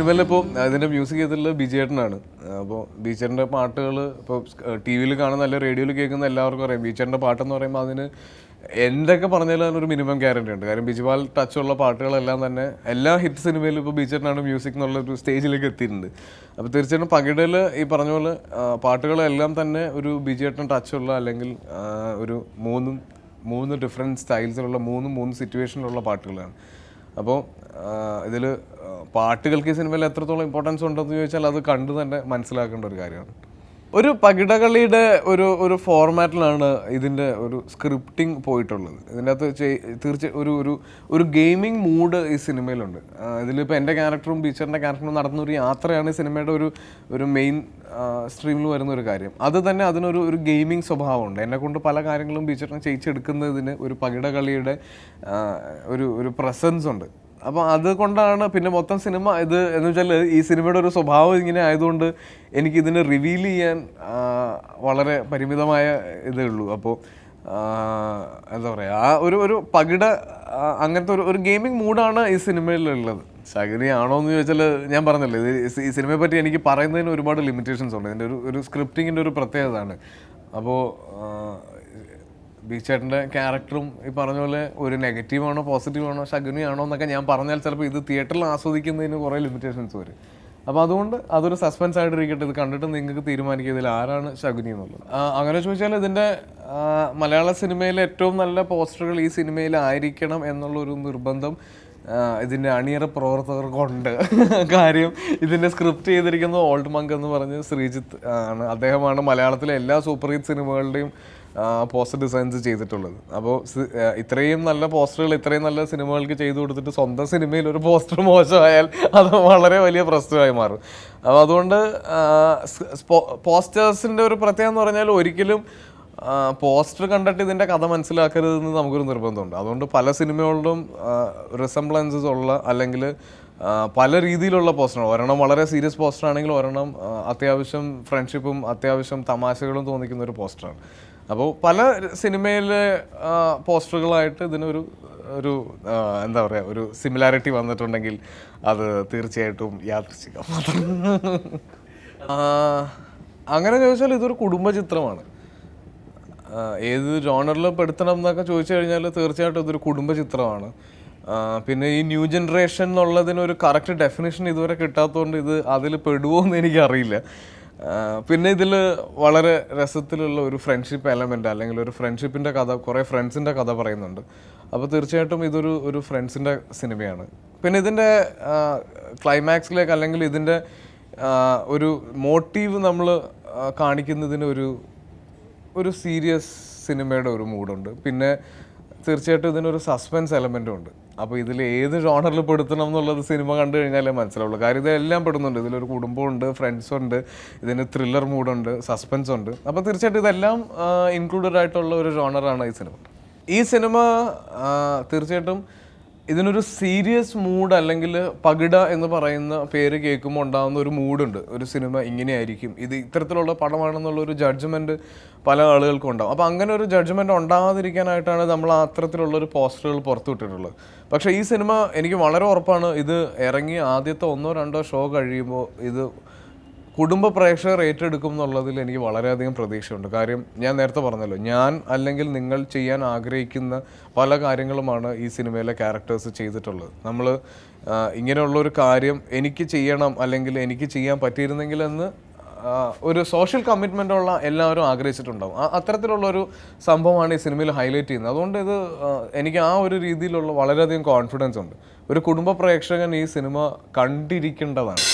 സിനിമയിൽ ഇപ്പോൾ ഇതിൻ്റെ മ്യൂസിക് ചെയ്തിട്ടുള്ളത് ബിജേട്ടനാണ്. അപ്പോൾ ബീച്ചറിൻ്റെ പാട്ടുകൾ ഇപ്പോൾ ടി വിയിൽ കാണുന്ന അല്ല റേഡിയോയിൽ കേൾക്കുന്ന എല്ലാവർക്കും അറിയാം. ബീച്ചറിൻ്റെ പാട്ടെന്ന് പറയുമ്പോൾ അതിന് എന്തൊക്കെ പറഞ്ഞാലും അതിനൊരു മിനിമം ഗ്യാരണ്ടി ഉണ്ട്. കാര്യം ബിജുപാൽ ടച്ചുള്ള പാട്ടുകളെല്ലാം തന്നെ എല്ലാ ഹിറ്റ് സിനിമയിലും ഇപ്പോൾ ബീച്ചറിനാണ് മ്യൂസിക് എന്നുള്ളൊരു സ്റ്റേജിലേക്ക് എത്തിയിട്ടുണ്ട്. അപ്പോൾ തീർച്ചയായിട്ടും പകിടയിൽ ഈ പറഞ്ഞ പോലെ പാട്ടുകളെല്ലാം തന്നെ ഒരു ബിജേട്ടൻ ടച്ചുള്ള അല്ലെങ്കിൽ ഒരു മൂന്ന് ഡിഫറെൻറ്റ് സ്റ്റൈൽസിലുള്ള മൂന്ന് സിറ്റുവേഷനിലുള്ള പാട്ടുകളാണ്. അപ്പോൾ ഇതിൽ പാട്ടുകൾക്ക് ഈ സിനിമയിൽ എത്രത്തോളം ഇമ്പോർട്ടൻസ് ഉണ്ടെന്ന് ചോദിച്ചാൽ അത് കണ്ടു തന്നെ മനസ്സിലാക്കേണ്ട ഒരു കാര്യമാണ്. ഒരു പകിടകളിയുടെ ഒരു ഫോർമാറ്റിലാണ് ഇതിൻ്റെ ഒരു സ്ക്രിപ്റ്റിംഗ് പോയിട്ടുള്ളത്. ഇതിൻ്റെ അകത്ത് തീർച്ചയായും ഒരു ഗെയിമിംഗ് മൂഡ് ഈ സിനിമയിലുണ്ട്. ഇതിലിപ്പോൾ എൻ്റെ ക്യാരക്ടറും ബീച്ചറിൻ്റെ ക്യാരക്ടറും നടന്ന ഒരു യാത്രയാണ് ഈ സിനിമയുടെ ഒരു മെയിൻ സ്ട്രീമിൽ വരുന്ന ഒരു കാര്യം. അത് തന്നെ അതിനൊരു ഗെയിമിംഗ് സ്വഭാവമുണ്ട്. എന്നെക്കൊണ്ട് പല കാര്യങ്ങളും ബീച്ചറിനെ ചെയ്യിച്ചെടുക്കുന്നതിന് ഒരു പകിടകളിയുടെ ഒരു പ്രസൻസ് ഉണ്ട്. അപ്പോൾ അതുകൊണ്ടാണ് പിന്നെ മൊത്തം സിനിമ ഇത് എന്ന് വെച്ചാൽ ഈ സിനിമയുടെ ഒരു സ്വഭാവം ഇങ്ങനെ ആയതുകൊണ്ട് എനിക്കിതിനെ റിവീൽ ചെയ്യാൻ വളരെ പരിമിതമായ ഇതേ ഉള്ളൂ. അപ്പോൾ എന്താ പറയുക, ആ ഒരു പകിട അങ്ങനത്തെ ഒരു ഗെയിമിംഗ് മൂഡാണ് ഈ സിനിമയിലുള്ളത്. ശകുനിയാണോ എന്ന് ചോദിച്ചാൽ ഞാൻ പറഞ്ഞല്ലോ, ഈ സിനിമയെ പറ്റി എനിക്ക് പറയുന്നതിന് ഒരുപാട് ലിമിറ്റേഷൻസ് ഉണ്ട്. ഇതിൻ്റെ ഒരു സ്ക്രിപ്റ്റിങ്ങിൻ്റെ ഒരു പ്രത്യേകതയാണ്. അപ്പോൾ ബീച്ചേട്ടൻ്റെ ക്യാരക്ടറും ഈ പറഞ്ഞ പോലെ ഒരു നെഗറ്റീവാണോ പോസിറ്റീവാണോ ശകുനിയാണോ എന്നൊക്കെ ഞാൻ പറഞ്ഞാൽ ചിലപ്പോൾ ഇത് തിയേറ്ററിൽ ആസ്വദിക്കുന്നതിന് കുറേ ലിമിറ്റേഷൻസ് വരും. അപ്പോൾ അതുകൊണ്ട് അതൊരു സസ്പെൻസ് ആയിട്ടിരിക്കട്ടെ. ഇത് കണ്ടിട്ട് നിങ്ങൾക്ക് തീരുമാനിക്കുക ഇതിൽ ആരാണ് ശകുനി എന്നുള്ളത്. അങ്ങനെ ചോദിച്ചാൽ ഇതിൻ്റെ മലയാള സിനിമയിലെ ഏറ്റവും നല്ല പോസ്റ്ററുകൾ ഈ സിനിമയിലായിരിക്കണം എന്നുള്ളൊരു നിർബന്ധം ഇതിൻ്റെ അണിയറ പ്രവർത്തകർക്കുണ്ട്. കാര്യം ഇതിൻ്റെ സ്ക്രിപ്റ്റ് ചെയ്തിരിക്കുന്നത് ഓൾഡ് മങ്ക് എന്ന് പറഞ്ഞ് ശ്രീജിത്ത് ആണ്. അദ്ദേഹമാണ് മലയാളത്തിലെ എല്ലാ സൂപ്പർ ഹിറ്റ് സിനിമകളുടെയും പോസ്റ്റർ ഡിസൈൻസ് ചെയ്തിട്ടുള്ളത്. അപ്പോൾ ഇത്രയും നല്ല പോസ്റ്ററുകൾ ഇത്രയും നല്ല സിനിമകൾക്ക് ചെയ്തു കൊടുത്തിട്ട് സ്വന്തം സിനിമയിൽ ഒരു പോസ്റ്റർ മോശമായാൽ അത് വളരെ വലിയ പ്രശ്നമായി മാറും. അപ്പോൾ അതുകൊണ്ട് പോസ്റ്റേഴ്സിൻ്റെ ഒരു പ്രത്യേകത എന്ന് പറഞ്ഞാൽ ഒരിക്കലും പോസ്റ്റർ കണ്ടിട്ട് ഇതിൻ്റെ കഥ മനസ്സിലാക്കരുതെന്ന് നമുക്കൊരു നിർബന്ധമുണ്ട്. അതുകൊണ്ട് പല സിനിമകളിലും റിസംബ്ലൻസസ് ഉള്ള അല്ലെങ്കിൽ പല രീതിയിലുള്ള പോസ്റ്ററാണ്. ഒരെണ്ണം വളരെ സീരിയസ് പോസ്റ്റർ ആണെങ്കിൽ ഒരെണ്ണം അത്യാവശ്യം ഫ്രണ്ട്ഷിപ്പും അത്യാവശ്യം തമാശകളും തോന്നിക്കുന്ന ഒരു പോസ്റ്ററാണ്. അപ്പോൾ പല സിനിമയിലെ പോസ്റ്ററുകളായിട്ട് ഇതിനൊരു എന്താ പറയുക ഒരു സിമിലാരിറ്റി വന്നിട്ടുണ്ടെങ്കിൽ അത് തീർച്ചയായിട്ടും യാദൃച്ഛികം. അങ്ങനെ ചോദിച്ചാൽ ഇതൊരു കുടുംബചിത്രമാണ്. ഏത് ജോണറിൽ പെടുത്തണം എന്നൊക്കെ ചോദിച്ചു കഴിഞ്ഞാൽ തീർച്ചയായിട്ടും ഇതൊരു കുടുംബചിത്രമാണ്. പിന്നെ ഈ ന്യൂ ജനറേഷൻ എന്നുള്ളതിനൊരു കറക്റ്റ് ഡെഫിനേഷൻ ഇതുവരെ കിട്ടാത്തതുകൊണ്ട് ഇത് അതിൽ പെടുമോ എന്ന് എനിക്കറിയില്ല. പിന്നെ ഇതിൽ വളരെ രസത്തിലുള്ള ഒരു ഫ്രണ്ട്ഷിപ്പ് എലമെൻ്റ് അല്ലെങ്കിൽ ഒരു ഫ്രണ്ട്ഷിപ്പിൻ്റെ കഥ, കുറേ ഫ്രണ്ട്സിൻ്റെ കഥ പറയുന്നുണ്ട്. അപ്പോൾ തീർച്ചയായിട്ടും ഇതൊരു ഫ്രണ്ട്സിൻ്റെ സിനിമയാണ്. പിന്നെ ഇതിൻ്റെ ക്ലൈമാക്സിലേക്ക് അല്ലെങ്കിൽ ഇതിൻ്റെ ഒരു മോട്ടീവ് നമ്മൾ കാണിക്കുന്നതിന് ഒരു സീരിയസ് സിനിമയുടെ ഒരു മൂഡുണ്ട്. പിന്നെ തീർച്ചയായിട്ടും ഇതിനൊരു സസ്പെൻസ് എലമെൻറ്റും ഉണ്ട്. അപ്പോൾ ഇതിൽ ഏത് ജോണറിൽ പെടുത്തണം എന്നുള്ളത് സിനിമ കണ്ടു കഴിഞ്ഞാലേ മനസ്സിലാവുള്ളൂ. കാര്യം ഇതെല്ലാം പെടുന്നുണ്ട്. ഇതിലൊരു കുടുംബമുണ്ട്, ഫ്രണ്ട്സുണ്ട്, ഇതിന് ത്രില്ലർ മൂഡുണ്ട്, സസ്പെൻസ് ഉണ്ട്. അപ്പോൾ തീർച്ചയായിട്ടും ഇതെല്ലാം ഇൻക്ലൂഡഡ് ആയിട്ടുള്ള ഒരു ജോണറാണ് ഈ സിനിമ. തീർച്ചയായിട്ടും ഇതിനൊരു സീരിയസ് മൂഡ് അല്ലെങ്കിൽ പകിട എന്ന് പറയുന്ന പേര് കേൾക്കുമ്പോൾ ഉണ്ടാകുന്ന ഒരു മൂഡുണ്ട്. ഒരു സിനിമ ഇങ്ങനെയായിരിക്കും, ഇത് ഇത്തരത്തിലുള്ള പടമാണെന്നുള്ളൊരു ജഡ്ജ്മെൻറ്റ് പല ആളുകൾക്കും ഉണ്ടാകും. അപ്പോൾ അങ്ങനെ ഒരു ജഡ്ജ്മെൻറ്റ് ഉണ്ടാകാതിരിക്കാനായിട്ടാണ് നമ്മൾ അത്തരത്തിലുള്ളൊരു പോസ്റ്ററുകൾ പുറത്തുവിട്ടിട്ടുള്ളത്. പക്ഷേ ഈ സിനിമ എനിക്ക് വളരെ ഉറപ്പാണ്, ഇത് ഇറങ്ങി ആദ്യത്തെ 1-2 ഷോ കഴിയുമ്പോൾ ഇത് കുടുംബ പ്രേക്ഷകർ ഏറ്റെടുക്കും എന്നുള്ളതിൽ എനിക്ക് വളരെയധികം പ്രതീക്ഷയുണ്ട്. കാര്യം ഞാൻ നേരത്തെ പറഞ്ഞല്ലോ, ഞാൻ അല്ലെങ്കിൽ നിങ്ങൾ ചെയ്യാൻ ആഗ്രഹിക്കുന്ന പല കാര്യങ്ങളുമാണ് ഈ സിനിമയിലെ ക്യാരക്ടേഴ്സ് ചെയ്തിട്ടുള്ളത്. നമ്മൾ ഇങ്ങനെയുള്ളൊരു കാര്യം എനിക്ക് ചെയ്യണം അല്ലെങ്കിൽ എനിക്ക് ചെയ്യാൻ പറ്റിയിരുന്നെങ്കിൽ എന്ന് ഒരു സോഷ്യൽ കമ്മിറ്റ്മെൻ്റുള്ള എല്ലാവരും ആഗ്രഹിച്ചിട്ടുണ്ടാവും. അത്തരത്തിലുള്ളൊരു സംഭവമാണ് ഈ സിനിമയിൽ ഹൈലൈറ്റ് ചെയ്യുന്നത്. അതുകൊണ്ട് ഇത് എനിക്ക് ആ ഒരു രീതിയിലുള്ള വളരെയധികം കോൺഫിഡൻസ് ഉണ്ട്. ഒരു കുടുംബ പ്രേക്ഷകൻ ഈ സിനിമ കണ്ടിരിക്കേണ്ടതാണ്.